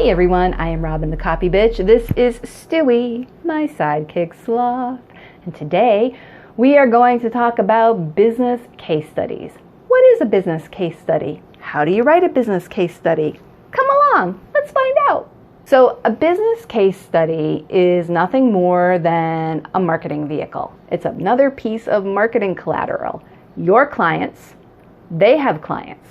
Hey everyone, I am Robyn the Copy Bitch. This is Stewie, my sidekick sloth. And today we are going to talk about business case studies. What is a business case study? How do you write a business case study? Come along, let's find out. So a business case study is nothing more than a marketing vehicle. It's another piece of marketing collateral. Your clients, they have clients.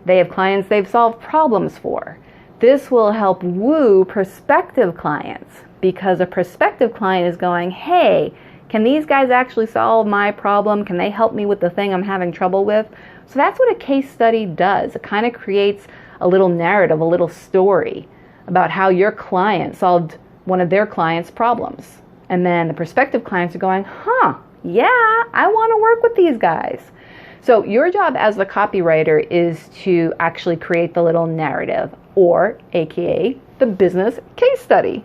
They have clients they've solved problems for. This will help woo prospective clients because a prospective client is going, hey, can these guys actually solve my problem? Can they help me with the thing I'm having trouble with? So that's what a case study does. It kind of creates a little narrative, a little story about how your client solved one of their clients' problems. And then the prospective clients are going, yeah, I want to work with these guys. So your job as the copywriter is to actually create the little narrative, or AKA the business case study.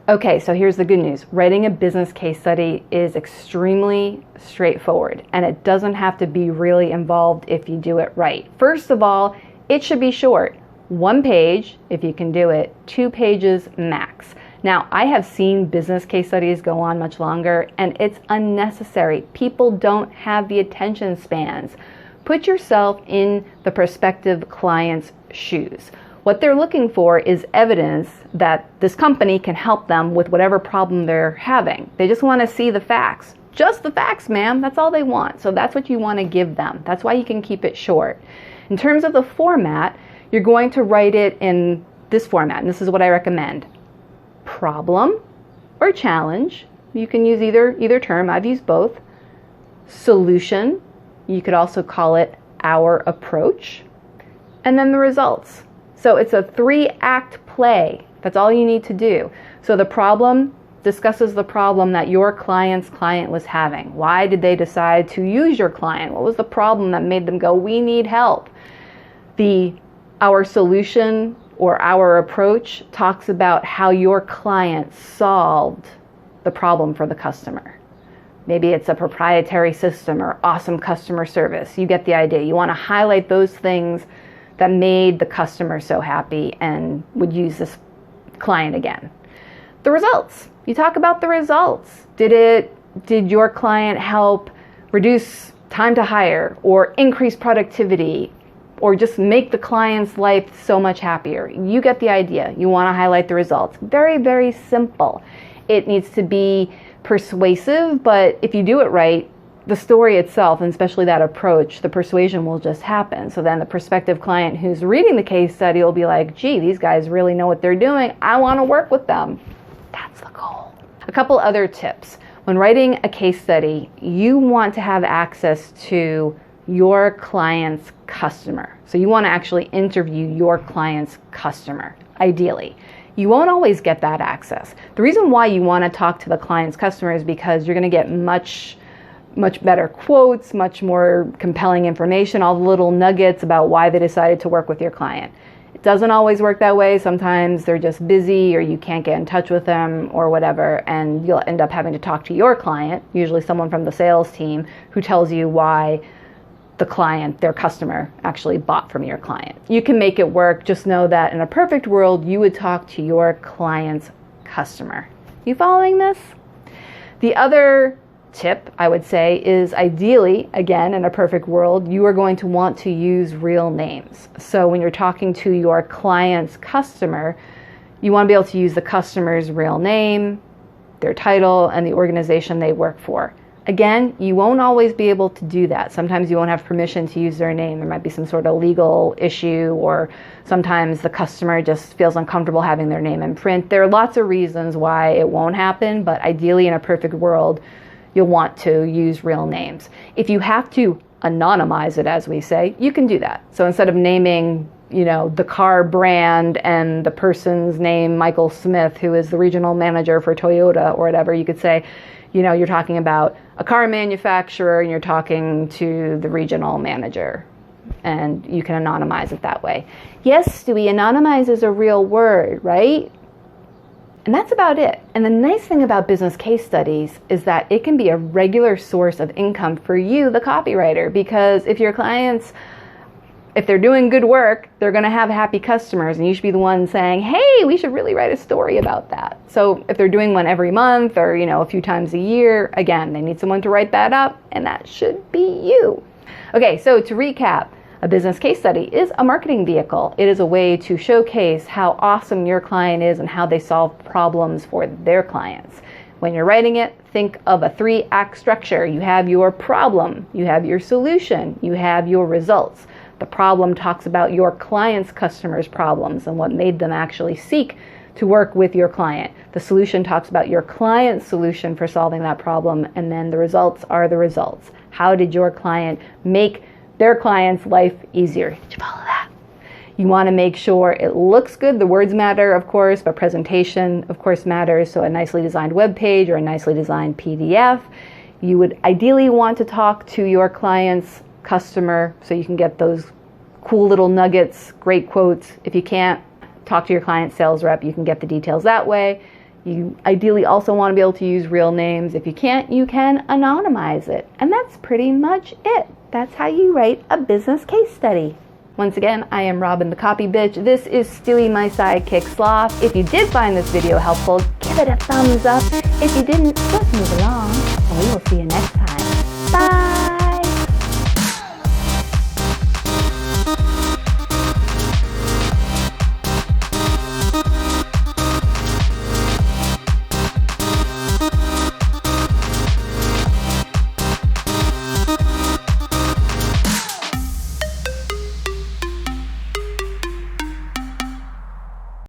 Okay, so here's the good news. Writing a business case study is extremely straightforward, and it doesn't have to be really involved if you do it right. First of all, it should be short. 1 page, if you can do it, 2 pages max. Now, I have seen business case studies go on much longer, and it's unnecessary. People don't have the attention spans. Put yourself in the prospective client's shoes. What they're looking for is evidence that this company can help them with whatever problem they're having. They just want to see the facts. Just the facts, ma'am. That's all they want. So that's what you want to give them. That's why you can keep it short. In terms of the format, you're going to write it in this format, and this is what I recommend. Problem or challenge. You can use either term. I've used both. Solution. You could also call it our approach. And then the results. So it's a 3-act play. That's all you need to do. So the problem discusses the problem that your client's client was having. Why did they decide to use your client? What was the problem that made them go, we need help? Our solution or our approach talks about how your client solved the problem for the customer. Maybe it's a proprietary system or awesome customer service. You get the idea. You want to highlight those things that made the customer so happy and would use this client again. The results. You talk about the results. Did your client help reduce time to hire or increase productivity or just make the client's life so much happier? You get the idea. You want to highlight the results. Very, very simple. It needs to be persuasive, but if you do it right, the story itself, and especially that approach, the persuasion will just happen. So then the prospective client who's reading the case study will be like, gee, these guys really know what they're doing. I want to work with them. That's the goal. A couple other tips. When writing a case study, you want to have access to your client's customer. So you want to actually interview your client's customer, ideally. You won't always get that access. The reason why you want to talk to the client's customer is because you're going to get much better quotes, much more compelling information, all the little nuggets about why they decided to work with your client. It doesn't always work that way. Sometimes they're just busy or you can't get in touch with them or whatever, and you'll end up having to talk to your client, usually someone from the sales team, who tells you why the client, their customer, actually bought from your client. You can make it work. Just know that in a perfect world, you would talk to your client's customer. You following this? The other tip, I would say, is ideally, again, in a perfect world, you are going to want to use real names. So when you're talking to your client's customer, you want to be able to use the customer's real name, their title, and the organization they work for. Again, you won't always be able to do that. Sometimes you won't have permission to use their name. There might be some sort of legal issue, or sometimes the customer just feels uncomfortable having their name in print. There are lots of reasons why it won't happen, but ideally in a perfect world, you'll want to use real names. If you have to anonymize it, as we say, you can do that. So instead of naming, the car brand and the person's name, Michael Smith, who is the regional manager for Toyota or whatever, you could say, you're talking about a car manufacturer and you're talking to the regional manager, and you can anonymize it that way. Yes, Stewie, anonymize is a real word, right? And that's about it. And the nice thing about business case studies is that it can be a regular source of income for you, the copywriter, because if your clients if they're doing good work, they're going to have happy customers, and you should be the one saying, hey, we should really write a story about that. So if they're doing one every month or, a few times a year, again, they need someone to write that up, and that should be you. Okay, so to recap, a business case study is a marketing vehicle. It is a way to showcase how awesome your client is and how they solve problems for their clients. When you're writing it, think of a 3-act structure. You have your problem, you have your solution, you have your results. The problem talks about your client's customers' problems and what made them actually seek to work with your client. The solution talks about your client's solution for solving that problem, and then the results are the results. How did your client make their client's life easier? Did you follow that? You want to make sure it looks good. The words matter, of course, but presentation, of course, matters. So a nicely designed web page or a nicely designed PDF. You would ideally want to talk to your client's customer so you can get those cool little nuggets, great quotes. If you can't, talk to your client's sales rep. You can get the details that way. You ideally also want to be able to use real names. If you can't, you can anonymize it. And that's pretty much it. That's how you write a business case study. Once again, I am Robyn the Copy Bitch. This is Stewie, my sidekick sloth. If you did find this video helpful, give it a thumbs up. If you didn't, just move along. And we will see you next time.